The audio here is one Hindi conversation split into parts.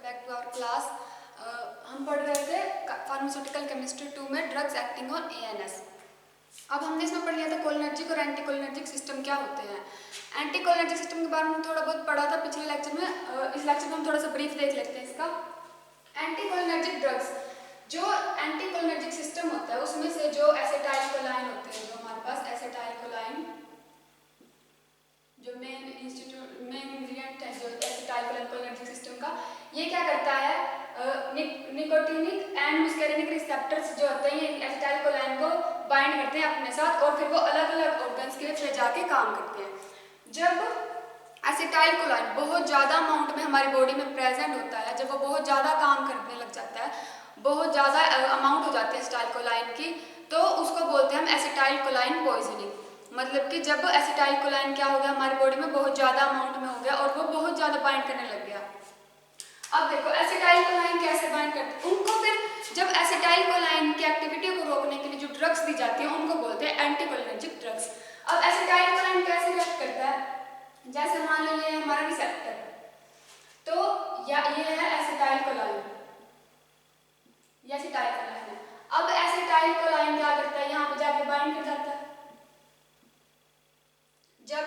Back to our class. हम पढ़ रहे थे फार्मास्यूटिकल केमिस्ट्री 2 में ड्रग्स एक्टिंग ऑन एएनएस। अब हमने इसमें पढ़ लिया था कोलिनर्जिक और एंटीकोलिनर्जिक सिस्टम क्या होते हैं। एंटीकोलिनर्जिक सिस्टम के बारे में थोड़ा बहुत पढ़ा था पिछले लेक्चर में। इस लेक्चर में हम थोड़ा सा ब्रीफ देख लेते हैं इसका। एंटीकोलिनर्जिक ड्रग्स, जो एंटीकोलिनर्जिक सिस्टम होता है उसमें से जो एसिटाइलकोलाइन होते हैं, जो हमारे पास एसिटाइलकोलाइन जो मेन इंग्रेडिएंट है जो एसिटाइलकोलाइन कोलिनर्जिक सिस्टम का, ये क्या करता है, निकोटिनिक एंड मुस्केरिनिक रिसेप्टर्स जो होते हैं ये एसिटाइलकोलाइन को बाइंड करते हैं अपने साथ और फिर वो अलग अलग ऑर्गन्स के लिए जाके काम करते हैं। जब एसिटाइलकोलाइन बहुत ज़्यादा अमाउंट में हमारी बॉडी में प्रेजेंट होता है, जब वो बहुत ज़्यादा काम करने लग जाता है, बहुत ज़्यादा अमाउंट हो जाती है एसिटाइलकोलाइन की, तो उसको बोलते हैं हम एसिटाइलकोलाइन पॉइजनिंग। मतलब कि जब एसिटाइलकोलाइन क्या हो गया हमारी बॉडी में बहुत ज़्यादा अमाउंट में हो गया और वो बहुत ज़्यादा बाइंड करने लग गया। अब देखो एसिटाइलकोलाइन कैसे बाइंड करते हैं उनको, फिर जब एसिटाइलकोलाइन की एक्टिविटी को रोकने के लिए जो ड्रग्स दी जाती है उनको बोलते हैं एंटीकोलिनर्जिक ड्रग्स। अब एसिटाइलकोलाइन कैसे रिएक्ट करता है, जैसे मान लो ये हमारा रिसेप्टर, तो ये है एसिटाइलकोलाइन, ये एसिटाइलकोलाइन है। अब एसिटाइलकोलाइन क्या करता है, यहाँ पे जाके बाइंड कर जाता है। जब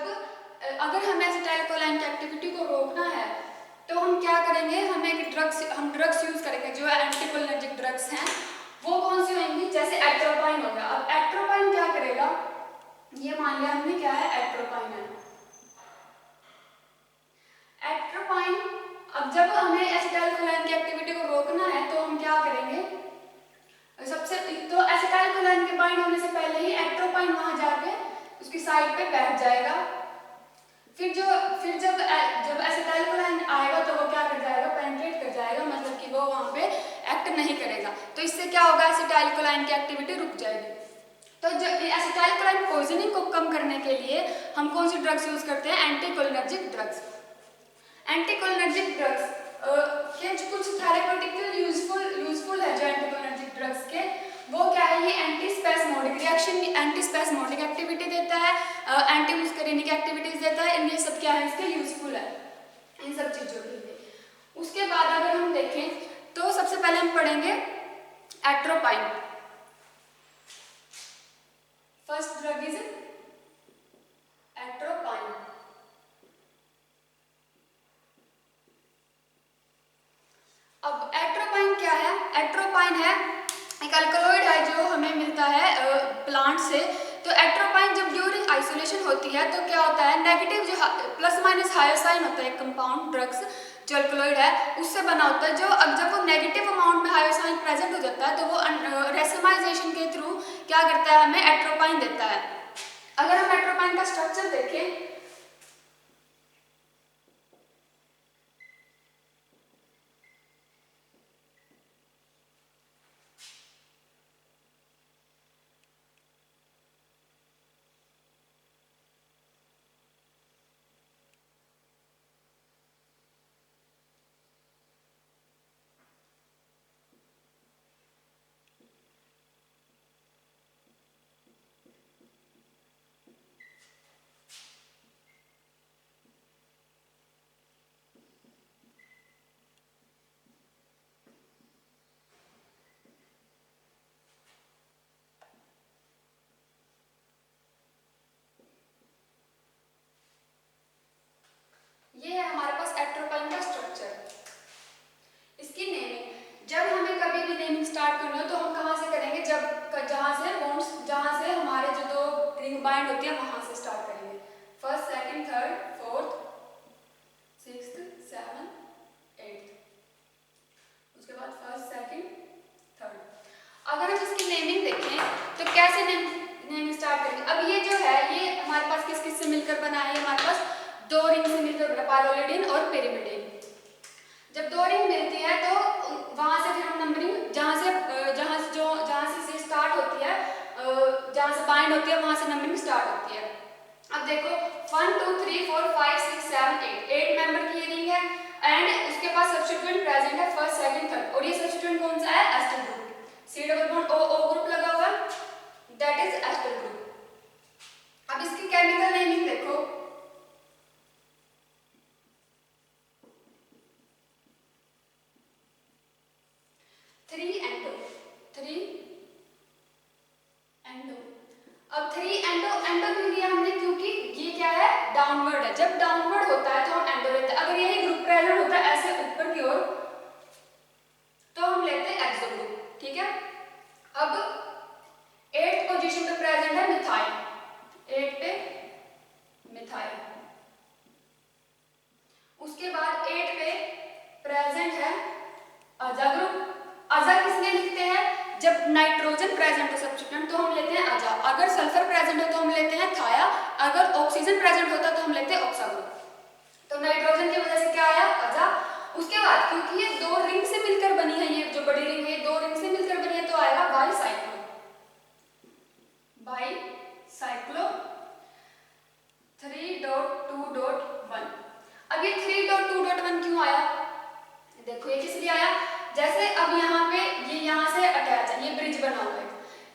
अगर हमें एसिटाइलकोलाइन की एक्टिविटी को रोकना है तो हम क्या करेंगे, हम ड्रग्स यूज करेंगे जो एंटीकोलिनर्जिक ड्रग्स हैं। वो कौन सी होंगी, जैसे एट्रोपाइन हो गया। अब एट्रोपाइन क्या करेगा, ये मान लिया हमने क्या है, एट्रोपाइन है। एट्रोपाइन, अब जब हमें एसिटाइलकोलाइन की एक्टिविटी को रोकना है तो हम क्या करेंगे, सबसे तो एसिटाइलकोलाइन के बाइंड होने से पहले ही एट्रोपाइन वहां जाके उसकी साइड पे बैठ जाएगा। फिर जब एसिटाइलकोलाइन आएगा तो वो क्या कर जाएगा, पेनिट्रेट कर जाएगा, मतलब कि वो वहां पे एक्ट नहीं करेगा। तो इससे क्या होगा, एसिटाइलकोलाइन की एक्टिविटी रुक जाएगी। तो जो एसिटाइलकोलाइन पॉइजनिंग को कम करने के लिए हम कौन सी ड्रग्स यूज करते हैं, एंटीकोलिनर्जिक ड्रग्स। एंटीकोलिनर्जिक ड्रग्स के कुछ थेरेप्यूटिकल यूजफुल है जो एंटीकोलिनर्जिक ड्रग्स के, वो क्या है, ये एंटीस्पेस्मोडिक रिएक्शन, एंटीस्पेस्मोडिक एक्टिविटी देता है, एंटी मुस्करिनिक एक्टिविटीज देता है। ये सब क्या है, इसके यूजफुल है इन सब चीजों के लिए। उसके बाद अगर हम देखें तो सबसे पहले हम पढ़ेंगे atropine. First drug is atropine. अब एट्रोपाइन क्या है, एट्रोपाइन है एक अल्कलॉइड है जो हमें मिलता है प्लांट से। तो एट्रोपाइन जब ड्यूरिंग आइसोलेशन होती है तो क्या होता है, नेगेटिव जो प्लस माइनस हायोसाइन होता है, एक कंपाउंड ड्रग्स जो अल्कलॉइड है उससे बना होता है। जो अब जब वो नेगेटिव अमाउंट में हायोसाइन प्रेजेंट हो जाता है तो वो रेसमाइजेशन के थ्रू क्या करता है, हमें एट्रोपाइन देता है। अगर हम एट्रोपाइन का स्ट्रक्चर देखें, ये है हमारे पास एट्रोपाइन का स्ट्रक्चर। इसकी नेमिंग, जब हमें कभी भी नेमिंग स्टार्ट करनी हो तो हम कहाँ से करेंगे, जहाँ से हमारे जो दो रिंग बाइंड होती है वहां से स्टार्ट करेंगे। First, second, third, fourth, sixth, seven, eighth, उसके बाद फर्स्ट, सेकंड, थर्ड। अगर हम इसकी नेमिंग देखें तो कैसे नेमिंग स्टार्ट करेंगे। अब ये जो है ये हमारे पास किस किस से मिलकर बना है, हमारे पास दो रिंग से मिलकर पाइरोलिडिन और पेरिमिडिन। जब दो रिंग मिलती है तो वहां से फिर हम नंबरिंग जहां से स्टार्ट होती है, जहां से बाइंड होती है वहां से नंबरिंग स्टार्ट होती है। अब देखो 1 2 3 4 5 6 7 8 मेंबर की ये रिंग है एंड उसके पास सब्स्टिट्यूएंट प्रेजेंट है फर्स्ट, सेकंड, थर्ड। और ये सब्स्टिट्यूएंट कौन सा है, ester group. C double bond O group लगा हुआ है, दैट इज एस्टर ग्रुप। अब इसकी केमिकल नेमिंग देखो, अगर सल्फर प्रेजेंट हो तो हम लेते हैं थाया, अगर ऑक्सीजन प्रेजेंट होता तो हम लेते हैं ऑक्सा ग्रुप। तो नाइट्रोजन की वजह से क्या आया, अजा। उसके बाद क्योंकि ये दो रिंग से मिलकर बनी है, ये जो बड़ी रिंग है दो रिंग से मिलकर बनी है, तो आएगा बाईसाइक्लो, बाईसाइक्लो 3.2.1। अब ये 3.2.1 क्यों आया, देखो ये किस लिए आया, जैसे अब यहाँ पे ये यहाँ से अटैच है, ये ब्रिज बना हुआ है,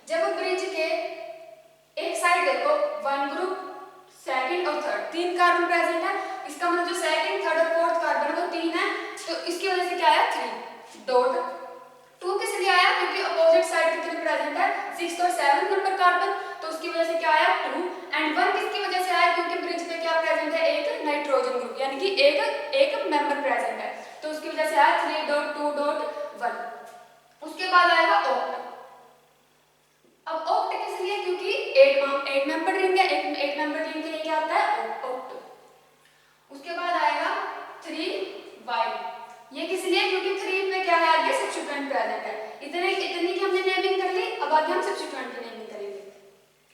जब ब्रिज के एक साइड देखो वन ग्रुप सेकंड और थर्ड, तीन कार्बन प्रेजेंट है, इसका मतलब जो सेकंड थर्ड और फोर्थ कार्बन वो तीन है, तो इसकी वजह से क्या आया 3.2 किस लिए आया, क्योंकि अपोजिट साइड कितने प्रेजेंट है 6 और 7 नंबर कार्बन, तो उसकी वजह से क्या आया 2। एंड 1 किसकी वजह से आया, क्योंकि ब्रिज पे क्या प्रेजेंट है, एक नाइट्रोजन ग्रुप, यानी कि एक मेंबर प्रेजेंट है, तो उसकी वजह से आया 3.2.1। उसके बाद आएगा ऑक्ट। अब ऑक्ट किस लिए, क्योंकि एक मेंबर रिंग है, एक मेंबर रिंग के लिए क्या आता है ऑक्ट। उसके बाद आएगा 3y, ये किस लिए, क्योंकि 3 में क्या है आगे सब्स्टिट्यूएंट प्रेजेंट है, इतनी की हमने नेमिंग कर ली, अब आगे हम सब्स्टिट्यूएंट की नेमिंग करेंगे।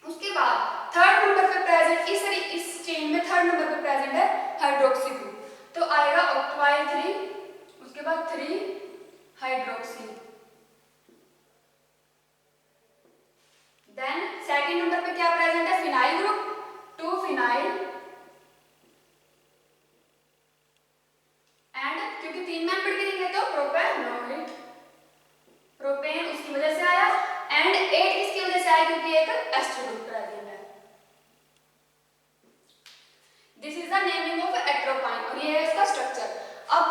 उसके बाद थर्ड नंबर पे प्रेजेंट, इस चेन में थर्ड नंबर पे प्रेजेंट है हाइड्रोक्सी ग्रुप, तो आएगा ऑक्टोआइल 3, उसके बाद 3 हाइड्रोक्सी। देन सेकंड नंबर पे क्या प्रेजेंट है फिनाइल ग्रुप, 2 फिनाइल, एंड क्योंकि तीन मेंबर की रिंग है तो प्रोपेनोइड, प्रोपेन उसकी वजह से आया, एंड 8 किसकी वजह से आया, क्योंकि एक एस्टर ग्रुप प्रेजेंट है। This is the naming of atropine, और ये है इसका स्ट्रक्चर। अब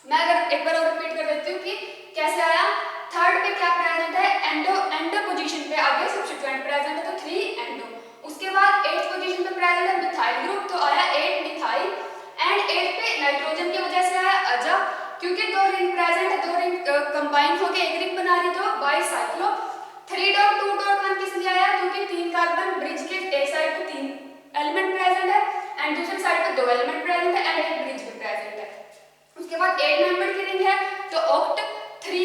मैं अगर एक बार और रिपीट कर देती हूँ कि कैसे आया, थर्ड पे क्या प्रेजेंट है एंडो पोजीशन पे आगे सब्स्टिट्यूएंट प्रेजेंट है, तो 3 एंडो। उसके बाद 8 पोजीशन पे प्रेजेंट है मिथाइल ग्रुप, तो आया 8 मिथाइल, एंड 8 पे नाइट्रोजन की वजह से आया अजा, क्योंकि दो रिंग प्रेजेंट है, दो रिंग कंबाइन होकर एक रिंग बना रही, तो बाईसाइक्लो। 3.2.1 किस लिए आया, क्योंकि तीन कार्बन ब्रिज के एक साइड पे तीन एलिमेंट प्रेजेंट है, एंड दूसरी साइड पे दो एलिमेंट प्रेजेंट है, एंड एक ब्रिज पे प्रेजेंट है। उसके बाद 8 मेंबर की रिंग है, तो ऑक्ट। 3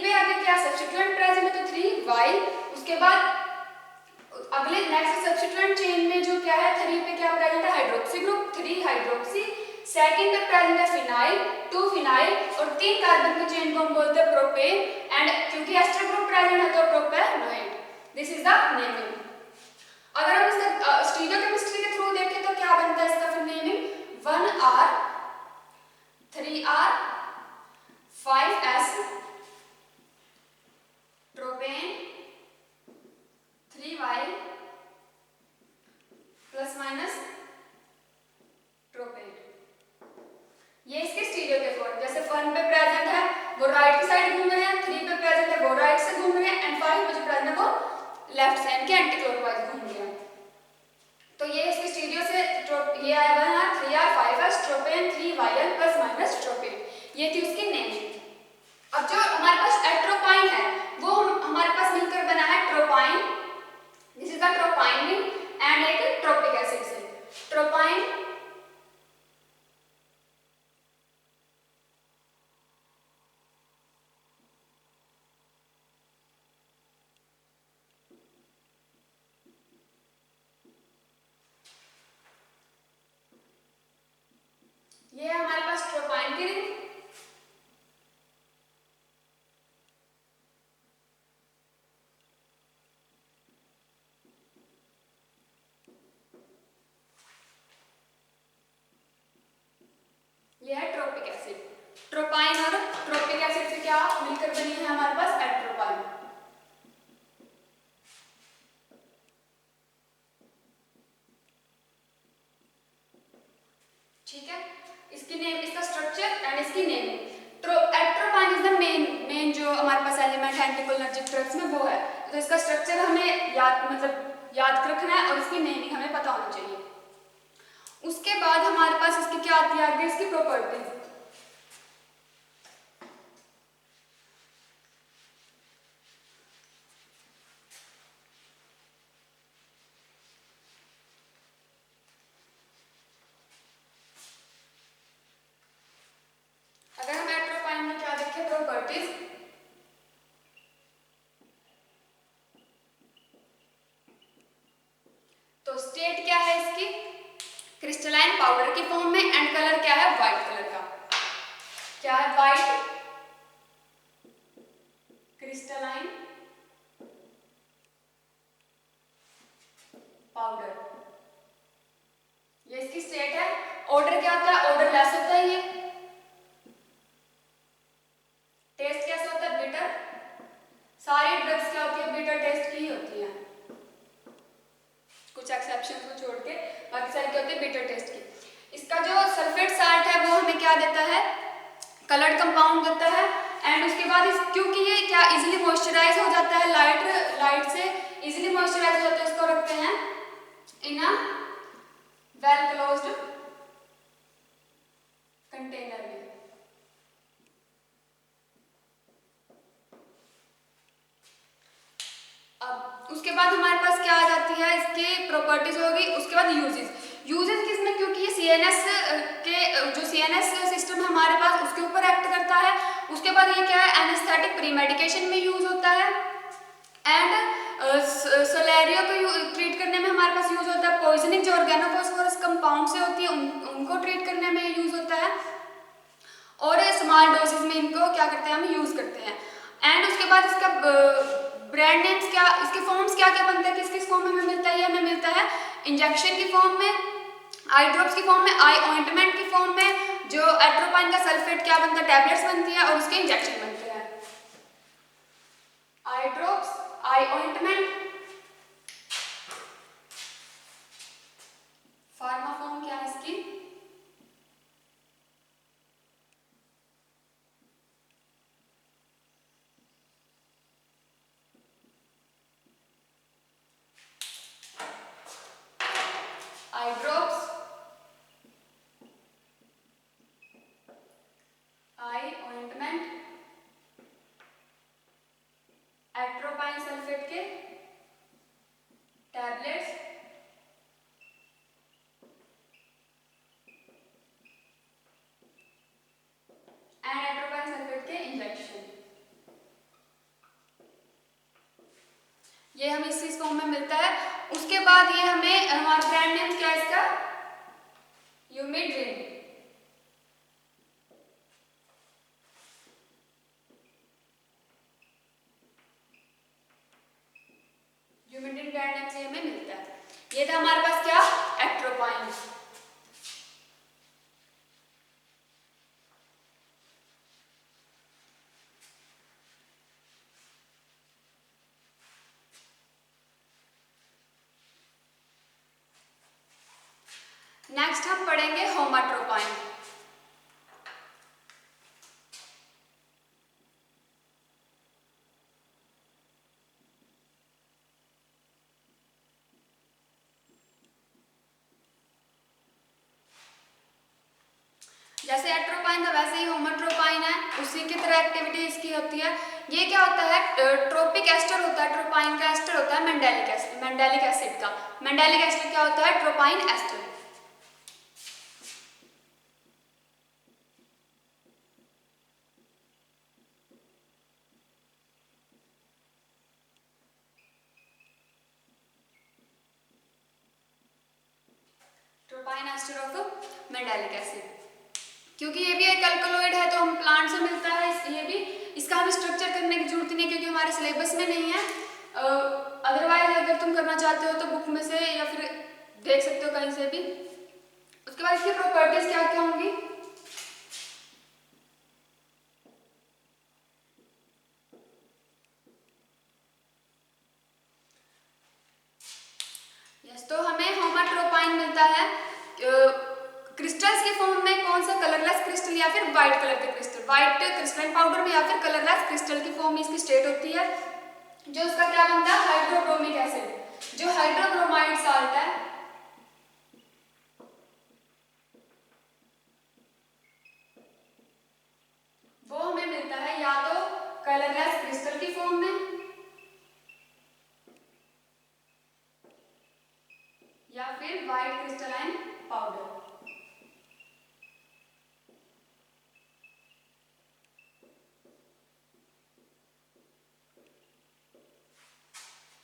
पे आगे क्या सब्स्टिट्यूएंट प्रेजेंट है, तो 3y। उसके बाद अगले नेक्स्ट सब्स्टिट्यूएंट चेन में जो क्या है 3 पे क्या प्रेजेंट है हाइड्रोक्सी ग्रुप, 3 हाइड्रोक्सी। सेकंड पे प्रेजेंट है फिनाइल, 2 फिनाइल, और 3 कार्बन की चेन को हम बोलते हैं प्रोपेन, एंड क्योंकि एस्टर ग्रुप प्रेजेंट है तो propanoid. This is the naming. अगर हम इसका स्टीरियोकेमिस्ट्री के थ्रू देखें तो क्या बनता है इसका फिर naming, 1r 3r 5s propane 3y plus minus propane. ये इसके स्टीरियो के फॉर्म, जैसे 1 पे प्रेजेंट है वो राइट की साइड घूम रहे हैं, 3 पे प्रेजेंट है वो राइट से घूम रहे हैं, एंड 5 पे जो प्रेजेंट है वो लेफ्ट साइड के एंटी क्लॉकवाइज घूम रहे हैं। तो ये इसके स्टीरियो से ये आया 1r 3r 5s tropane 3yl plus minus tropane, ये थी उसकी नेमिंग। अब जो हमारे पास एट्रोपाइन है वो हमारे पास मिलकर बना है ट्रोपाइन, दिस इज द ट्रोपाइन एंड एक ट्रोपिक एसिड से। ट्रोपाइन ये है हमारे पास ट्रोपाइन की रिंग, ये है ट्रोपिक एसिड। ट्रोपाइन और ट्रोपिक एसिड से क्या मिलकर बनी है हमारे पास एट्रोपाइन। ठीक है, इसकी नेम, इसका स्ट्रक्चर एंड इसकी naming. Atropine is the main जो हमारे पास एलिमेंट है एंटीकोलिनर्जिक ड्रग्स में वो है, तो इसका स्ट्रक्चर हमें याद रखना है और इसकी नेमिंग हमें पता होनी चाहिए। उसके बाद हमारे पास इसकी क्या आती है आगे, इसकी प्रॉपर्टीज। अगर हम एट्रोपाइन में क्या देखें प्रॉपर्टीज, क्या है? वाइट क्रिस्टलाइन पाउडर, ये इसकी स्टेट है। ऑर्डर क्या होता है? ऑर्डर लेस होता है। ये टेस्ट कैसा होता है? बिटर। सारी ड्रग्स क्या होती है? बिटर टेस्ट की ही होती है, कुछ एक्सेप्शन को छोड़ के बाकी सारी क्या होती है? बिटर टेस्ट की। इसका जो सल्फेट साल्ट है वो हमें क्या देता है? कलर्ड कंपाउंड देता है। एंड उसके बाद क्योंकि ये क्या इजीली मॉइस्चराइज हो जाता है, लाइट से इजीली मॉइस्चराइज हो जाता है, इसको रखते हैं इन अ वेल क्लोज्ड कंटेनर में। अब उसके बाद हमारे पास क्या आ जाती है? इसकी प्रॉपर्टीज होगी। उसके बाद यूजेस किसमें? क्योंकि ये सीएनएस के जो सीएनएस सिस्टम है हमारे पास उसके ऊपर एक्ट करता है। उसके बाद ये क्या है? एनेस्थेटिक प्री मेडिकेशन में यूज होता है। एंड सलेरियो को ट्रीट करने में हमारे पास यूज होता है। पॉइजनिंग जो ऑर्गेनोफॉस्फोरस कंपाउंड से होती है उनको ट्रीट करने में यूज होता है। और स्मॉल डोजेस में इनको क्या करते हैं? हम यूज करते हैं। एंड उसके बाद इसका ब्रांड नेम्स क्या, इसके फॉर्म्स क्या क्या बनते हैं, किस किस फॉर्म में हमें मिलता है? ये हमें मिलता है इंजेक्शन की फॉर्म में, आई ड्रॉप्स की फॉर्म में, आई ऑइंटमेंट की फॉर्म में। जो एट्रोपाइन का सल्फेट क्या बनता है? टैबलेट्स बनती है और उसके इंजेक्शन बनते हैं। आई ड्रॉप्स, आई ऑइंटमेंट। फार्मा फॉर्म क्या है इसकी? आई ड्रॉप्स, आई ऑइंटमेंट, एट्रोपाइन सल्फेट के टैबलेट्स, एंड एट्रोपाइन सल्फेट के इंजेक्शन। ये हमें इस फॉर्म में मिलता है। उसके बाद ये हमें हमारा ब्रांड नेम क्या है इसका? यूमिड्रिन। यूमिड्रिन ब्रांड नेम से हमें मिलता है। ये था हमारे पास क्या? एट्रोपाइन। नेक्स्ट हम पढ़ेंगे होमाट्रोपाइन। जैसे एट्रोपाइन था वैसे ही होमाट्रोपाइन है, उसी की तरह एक्टिविटी इसकी होती है। ये क्या होता है? ट्रोपिक एस्टर होता है, ट्रोपाइन का एस्टर होता है मेंडेलिक एसिड का। मेंडेलिक एसिड क्या होता है? Tropine ester. Tropine ester of mandelic acid. क्योंकि ये भी एक अल्कलॉइड है तो हम प्लांट से मिलता है, ये भी इसका हमें स्ट्रक्चर करने की जरूरत नहीं है क्योंकि हमारे सिलेबस में नहीं है। अदरवाइज अगर तुम करना चाहते हो तो बुक में से या फिर देख सकते हो कहीं से भी। उसके बाद इसकी प्रॉपर्टीज क्या क्या होंगी? तो हमें होमाट्रोपाइन मिलता है क्रिस्टल्स के फॉर्म में। कौन सा? कलरलेस क्रिस्टल या फिर व्हाइट कलर के क्रिस्टल, व्हाइट क्रिस्टलाइन पाउडर में या फिर कलरलेस क्रिस्टल की फॉर्म में इसकी स्टेट होती है। जो उसका क्या बनता है? Hydrobromic acid. जो हाइड्रोब्रोमाइड साल्ट है वो हमें मिलता है या तो कलरलेस क्रिस्टल की फॉर्म में या फिर व्हाइट क्रिस्टलाइन पाउडर।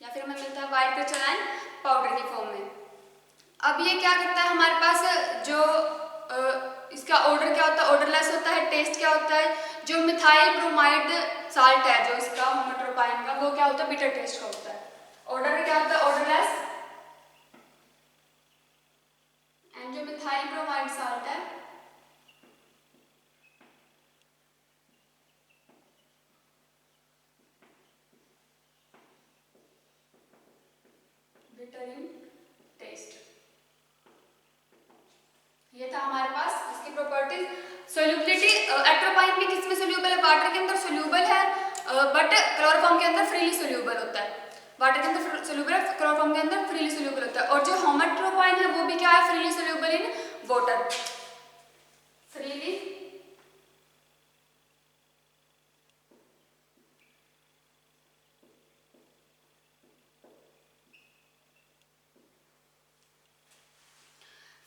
या फिर हमें मिलता है व्हाइट क्रिस्टलाइन पाउडर की फॉर्म में। अब ये क्या करता है? हमारे पास जो इसका ऑर्डर क्या होता है, ऑर्डरलेस होता है। टेस्ट क्या होता है, जो मिथाइल ब्रोमाइड साल्ट है जो इसका होमोट्रोपाइन का, वो क्या होता है, बिटर टेस्ट का होता है। ऑर्डर क्या होता है, ऑर्डरलेस। एंड जो मिथाइल ब्रोमाइड साल्ट है बिटर इन टेस्ट। ये था हमारे पास इसकी प्रॉपर्टीज। सोल्यूबिलिटी, एट्रोपाइन भी किसमें सोल्यूबल है, वाटर के अंदर सोल्यूबल है, बट क्लोरोफॉर्म के अंदर फ्रीली सोल्यूबल होता है। वाटर के अंदर सोल्यूबल है, क्लोरोफॉर्म के अंदर फ्रीली सोल्यूबल होता है। और जो होमोट्रोपाइन है वो भी क्या है, freely soluble in water, freely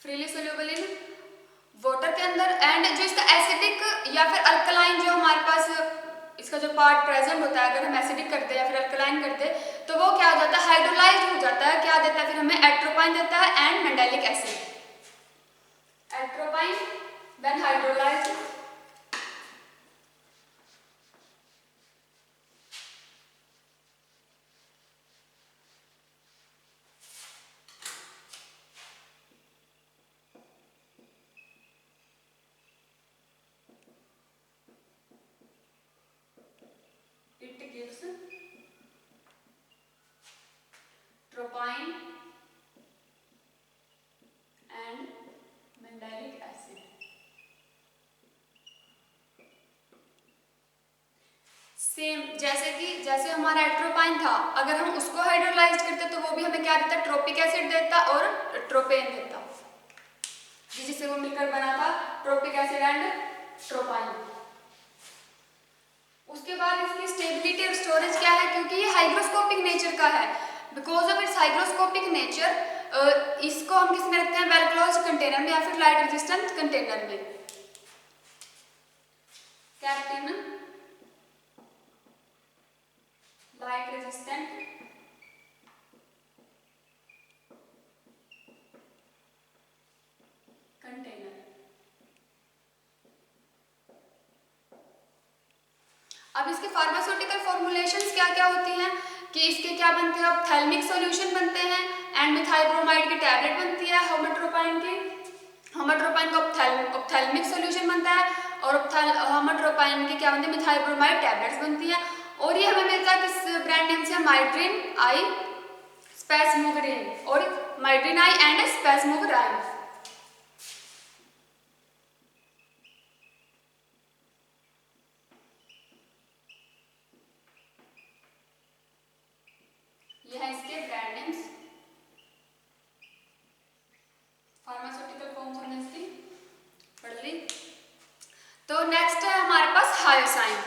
freely soluble in water के अंदर। एंड जो इसका एसिडिक या फिर अल्कलाइन, जो हमारे पास इसका जो पार्ट प्रेजेंट होता है, अगर हम एसिडिक करते हैं या फिर अल्कलाइन करते हैं तो वो क्या हो जाता है, हाइड्रोलाइज्ड हो जाता है। क्या देता है फिर हमें, एट्रोपाइन देता है and mandelic acid. Atropine when hydrolysed it gives tropine and mandelic acid। Same जैसे हमारा एट्रोपाइन था, अगर हम उसको हाइड्रोलाइज करते तो वो भी हमें क्या देता, ट्रोपिक एसिड देता और ट्रोपेन देता, जिससे वो मिलकर बना था ट्रोपिक एसिड एंड ट्रोपाइन। उसके बाद इसकी स्टेबिलिटी और स्टोरेज क्या है, क्योंकि ये हाइग्रोस्कोपिक नेचर का है, because of its hygroscopic nature इसको हम किस में रखते हैं, वेल क्लोज्ड कंटेनर में या फिर लाइट रेजिस्टेंट कंटेनर में, kept in light resistant container. अब इसके फार्मास्यूटिकल फॉर्मुलेशंस क्या क्या होती हैं, कि इसके क्या बनते हैं, ऑप्थेल्मिक सॉल्यूशन बनते हैं एंड मिथाइल ब्रोमाइड की टैबलेट बनती है होमोट्रोपाइन की। होमोट्रोपाइन का ऑप्थेल्मिक सॉल्यूशन बनता है और होमोट्रोपाइन की क्या बनती है, मिथाइल ब्रोमाइड टैबलेट्स बनती हैं। और ये हमें मिलता है किस ब्रांड नेम से, माइड्रिन आई स्पेसमोगरिन और माइड्रिन आई एंड स्पेसमोगराइन। ये है इसके ब्रांड नेम्स, फार्मास्यूटिकल फॉर्म्स हमने इसकी पढ़ ली। तो नेक्स्ट है हमारे पास हायोसाइन।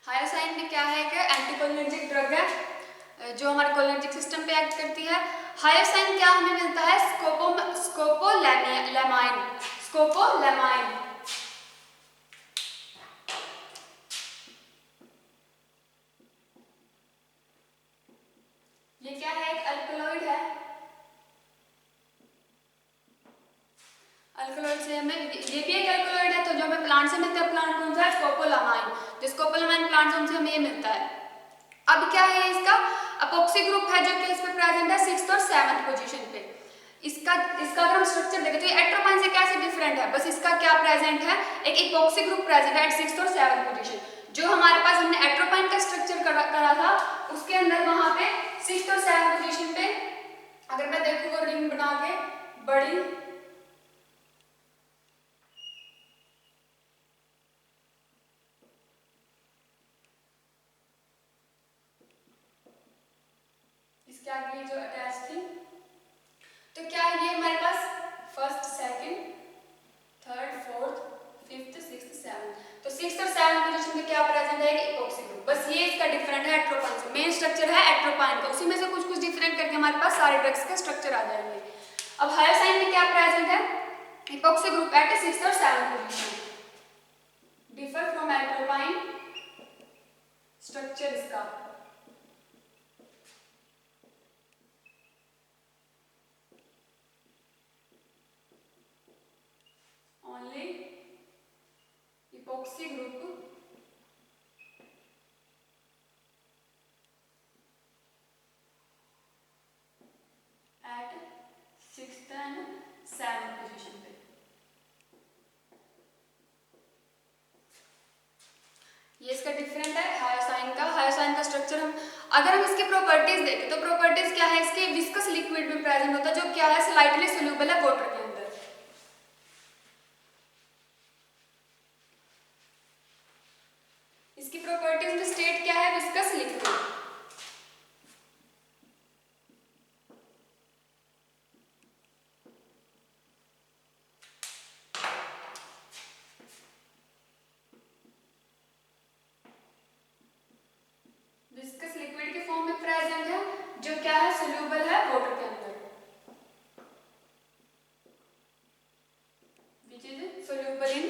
हायोसाइन में क्या है कि एंटीकोलिनर्जिक ड्रग है जो हमारे कोलिनर्जिक सिस्टम पे एक्ट करती है। हायोसाइन क्या हमें मिलता है, स्कोपोलैमाइन। ये क्या है, एक अल्कलॉइड है। अल्कलॉइड से हमें, ये भी एक अल्कलॉइड है, तो जो हमें प्लांट से मिलता है, प्लांट कौन सा है, स्कोपोलामाइन। जो स्कोपोलामाइन प्लांट से हमें ये मिलता है। अब क्या है इसका, अपोक्सी ग्रुप है जो कि इस पे प्रेजेंट है 6th और 7th पोजीशन पे। इसका अगर हम स्ट्रक्चर देखें तो ये एट्रोपाइन से कैसे डिफरेंट है, बस इसका क्या प्रेजेंट है, एक इपोक्सी ग्रुप प्रेजेंट है एट 6th और 7th पोजीशन। जो हमारे पास हमने एट्रोपाइन का स्ट्रक्चर करा था उसके अंदर वहां पे 6th और 7th पोजीशन पे अगर मैं देखूं वो रिंग बना के बड़ी इसके आगे जो अटैच थी, तो क्या ये हमारे पास 1st, 2nd, 3rd, 4th, 5th, 6th, 7th, तो 6th और 7th पोजीशन में क्या प्रेजेंट है, इपोक्सी ग्रुप। बस ये इसका डिफरेंट है एट्रोपाइन से। मेन स्ट्रक्चर है एट्रोपाइन का, उसी में से कुछ कुछ हमारे पास सारे ड्रग्स के स्ट्रक्चर आ जाएंगे। अब हायोसाइन में क्या प्रेजेंट है, इपॉक्सी ग्रुप एट 6th और 7th position, differ from atropine structure इसका। Only epoxy group at 6th and 7th position पे। ये इसका डिफरेंट है हायोसाइन का। हायोसाइन का स्ट्रक्चर अगर हम इसकी प्रॉपर्टीज देखें तो प्रॉपर्टीज क्या है, इसके विस्कस लिक्विड में प्रेजेंट होता है जो क्या है स्लाइटली सोल्यूबल है वाटर के अंदर। इसकी प्रॉपर्टीज में स्टेट क्या है, विस्कस लिक्विड। विस्कस लिक्विड के फॉर्म में प्रेजेंट है जो क्या है सोल्यूबल है वाटर के अंदर, which is soluble in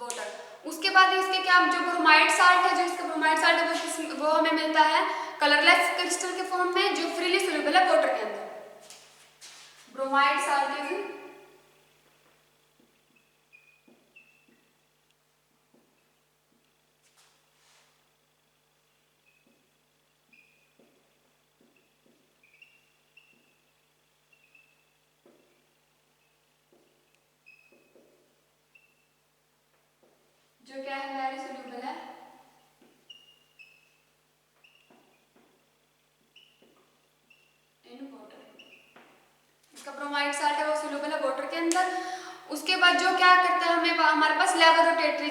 water. उसके बाद इसके क्या जो ब्रोमाइड साल्ट है, जो इसका ब्रोमाइड साल्ट है वो हमें मिलता है कलरलेस क्रिस्टल के फॉर्म में जो फ्रीली सोल्यूबल है वाटर के अंदर। ब्रोमाइड साल्ट इज जो क्या है वेरी सोल्यूबल है इन वाटर। इसका ब्रोमाइड साल्ट है वो सोल्यूबल है वाटर के अंदर। उसके बाद जो क्या करता है हमें हमारे पास लेवोरोटेटरी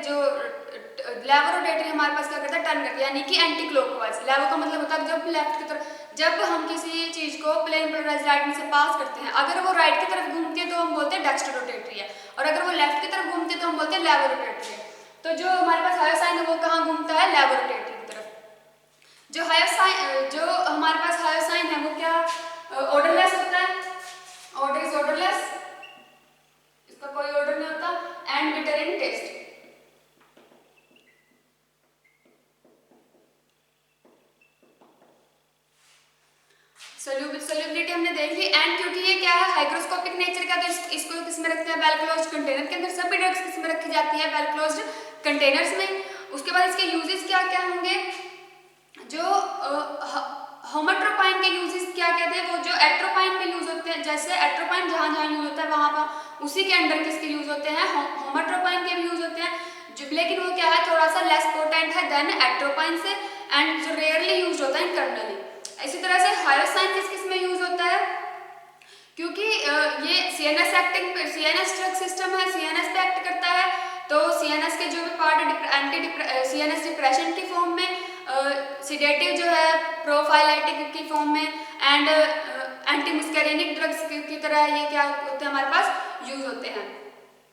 हमारे पास क्या करता है टर्न करता है, यानी कि एंटी क्लॉकवाइज। लेवो का मतलब होता है जब लेफ्ट की तरफ, जब हम किसी चीज को प्लेन पोलराइज्ड लाइट में से पास करते हैं, अगर वो राइट की तरफ घूमती है तो हम बोलते हैं डेक्स्ट्रोरोटेटरी है, और अगर वो लेफ्ट की तरफ घूमती है तो हम बोलते हैं लेवोरोटेटरी है। तो जो हमारे पास हायोसाइन है वो कहाँ घूमता है, लेवोरोटेटरी की तरफ। जो हमारे पास हायोसाइन है वो क्या ऑर्डरलेस होता है, ऑर्डर इज ऑर्डरलेस, इसका कोई ऑर्डर नहीं होता, and bitter in taste. Solubility हमने देख ली। एंड क्योंकि ये क्या है हाइग्रोस्कोपिक नेचर का, तो इसको किस में रखते हैं, वेल क्लोज्ड कंटेनर के अंदर। सभी ड्रग्स किस में रखी जाती है, वेल क्लोज्ड कंटेनर्स में। उसके बाद इसके यूजेस क्या क्या होंगे, जो होमोट्रोपाइन के यूजेस क्या कहते हैं, वो जो एट्रोपाइन में यूज होते हैं, जैसे एट्रोपाइन जहाँ जहाँ यूज होता है वहाँ पर उसी के अंडर किसके यूज होते हैं, होमोट्रोपाइन के भी यूज होते हैं, लेकिन वो क्या है थोड़ा सा लेस पोटेंट है देन एट्रोपाइन से, एंड जो रेयरली यूज होता है इंटरनली। इसी तरह से हायोसाइन किस में यूज होता है, क्योंकि ये CNS acting, CNS drug system है, सीएनएस पे एक्ट करता है, तो सीएनएस के जो भी पार्ट सीएनएस डिप्रेशन की फॉर्म में, सिडेटिव जो है प्रोफाइलेटिक की फॉर्म में, एंड एंटी मुस्कैरिनिक ड्रग्स की तरह ये क्या होते हैं हमारे पास यूज होते हैं।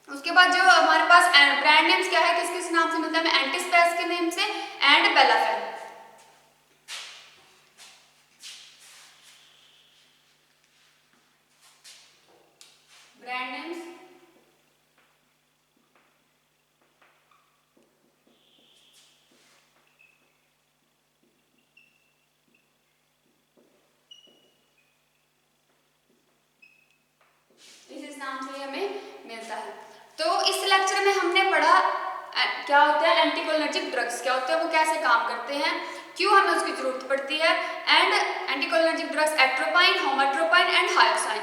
उसके बाद जो हमारे पास ब्रांड नेम्स क्या है, किस किस नाम से मिलता है, एंटीस्पेस के नेम से एंड बेलाफेन। ब्रांड नेम्स इस नाम से हमें मिलता है। तो इस लेक्चर में हमने पढ़ा क्या होता है एंटीकोलिनर्जिक ड्रग्स, क्या होते हैं वो कैसे काम करते हैं, क्यों हमें उसकी जरूरत पड़ती है, and anticholinergic drugs atropine, homatropine and hyoscine.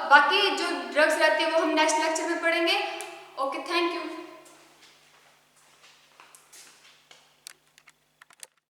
बाकी जो ड्रग्स रहती है वो हम नेक्स्ट लेक्चर में पढ़ेंगे। Okay, thank you.